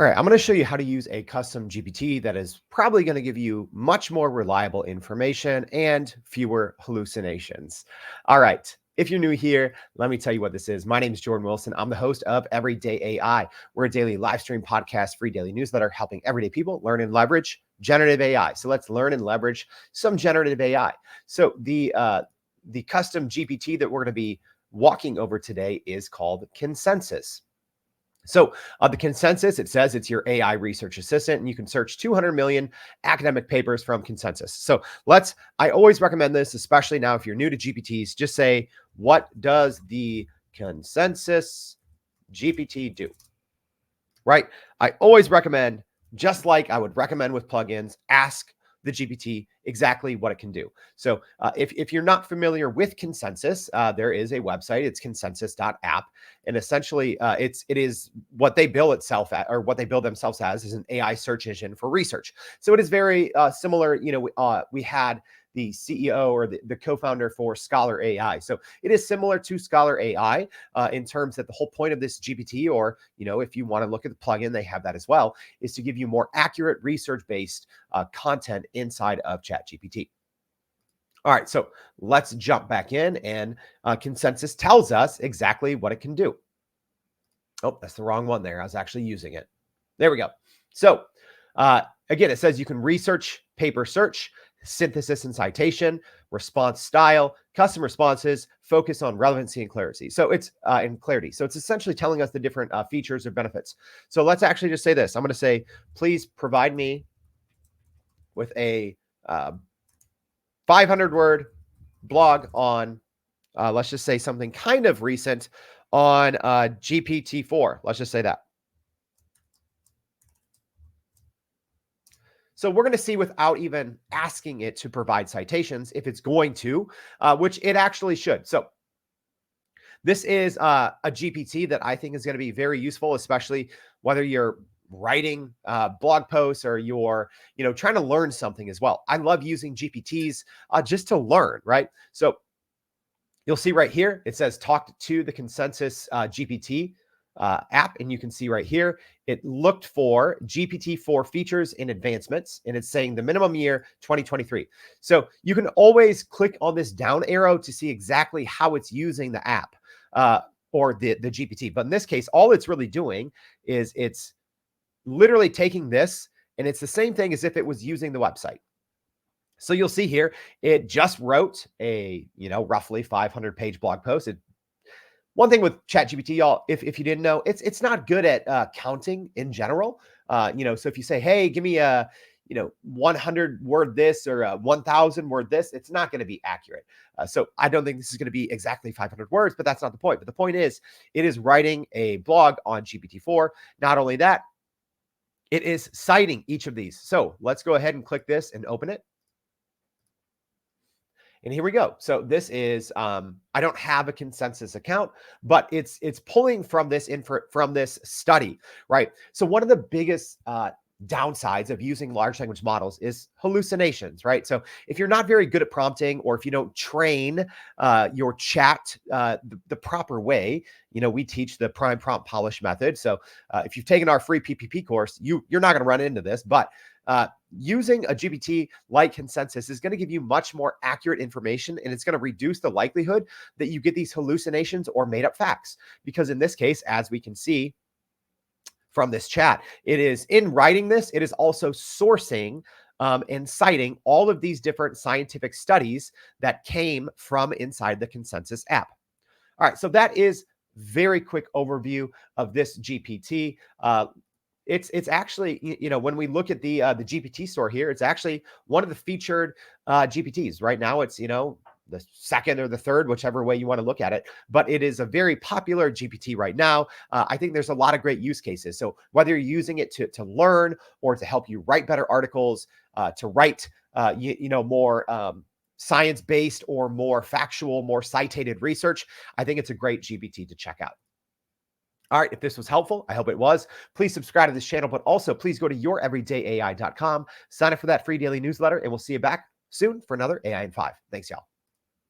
All right, I'm going to show you how to use a custom GPT that is probably going to give you much more reliable information and fewer hallucinations. All right, if you're new here, let me tell you what this is. My name is Jordan Wilson. I'm the host of Everyday AI. We're a daily live stream podcast, free daily newsletter helping everyday people learn and leverage generative AI. So let's learn and leverage some generative AI. So the custom GPT that we're going to be walking over today is called Consensus. So the Consensus, it says it's your AI research assistant, and you can search 200 million academic papers from Consensus. So I always recommend this, especially now if you're new to GPTs, just say, what does the Consensus GPT do? Right? I always recommend, just like I would recommend with plugins, ask the GPT exactly what it can do. So if you're not familiar with Consensus, there is a website. It's consensus.app. And essentially it is what they bill itself at, or what they bill themselves as, is an AI search engine for research. So it is very similar. We had the CEO or the co-founder for Scholar AI. So it is similar to Scholar AI in terms that the whole point of this GPT, or, if you want to look at the plugin, they have that as well, is to give you more accurate research-based content inside of ChatGPT. All right, so let's jump back in, and Consensus tells us exactly what it can do. Oh, that's the wrong one there. I was actually using it. There we go. So again, it says you can research, paper search, synthesis and citation, response style, custom responses, focus on relevancy and clarity. So it's So it's essentially telling us the different features or benefits. So let's actually just say this. I'm going to say, please provide me with a 500-word blog on, let's just say something kind of recent on GPT-4. Let's just say that. So we're going to see, without even asking it to provide citations, if it's going to, which it actually should. So this is a GPT that I think is going to be very useful, especially whether you're writing blog posts or you're, trying to learn something as well. I love using GPTs just to learn, right? So you'll see right here, it says talk to the Consensus GPT app. And you can see right here, it looked for GPT-4 features and advancements, and it's saying the minimum year 2023. So you can always click on this down arrow to see exactly how it's using the app or the GPT. But in this case, all it's really doing is it's literally taking this, and it's the same thing as if it was using the website. So you'll see here, it just wrote a, roughly 500-page blog post. One thing with ChatGPT, y'all, if you didn't know, it's not good at counting in general. So if you say, hey, give me a 100-word this or a 1,000-word this, it's not going to be accurate. So I don't think this is going to be exactly 500 words, but that's not the point. But the point is, it is writing a blog on GPT-4. Not only that, it is citing each of these. So let's go ahead and click this and open it. And here we go. So this is, I don't have a Consensus account, but it's pulling from this from this study, right? So one of the biggest downsides of using large language models is hallucinations, right? So if you're not very good at prompting, or if you don't train your chat the proper way, we teach the prime prompt polish method. So if you've taken our free PPP course, you're not going to run into this, but using a GPT like Consensus is going to give you much more accurate information, and it's going to reduce the likelihood that you get these hallucinations or made up facts. Because in this case, as we can see from this chat, it is in writing this, it is also sourcing and citing all of these different scientific studies that came from inside the Consensus app. All right, so that is very quick overview of this GPT. It's actually, when we look at the GPT store here, it's actually one of the featured GPTs. Right now, it's, the second or the third, whichever way you want to look at it. But it is a very popular GPT right now. I think there's a lot of great use cases. So whether you're using it to learn, or to help you write better articles, to write, more science-based or more factual, more cited research, I think it's a great GPT to check out. All right, if this was helpful, I hope it was. Please subscribe to this channel, but also please go to youreverydayai.com, sign up for that free daily newsletter, and we'll see you back soon for another AI in 5. Thanks, y'all.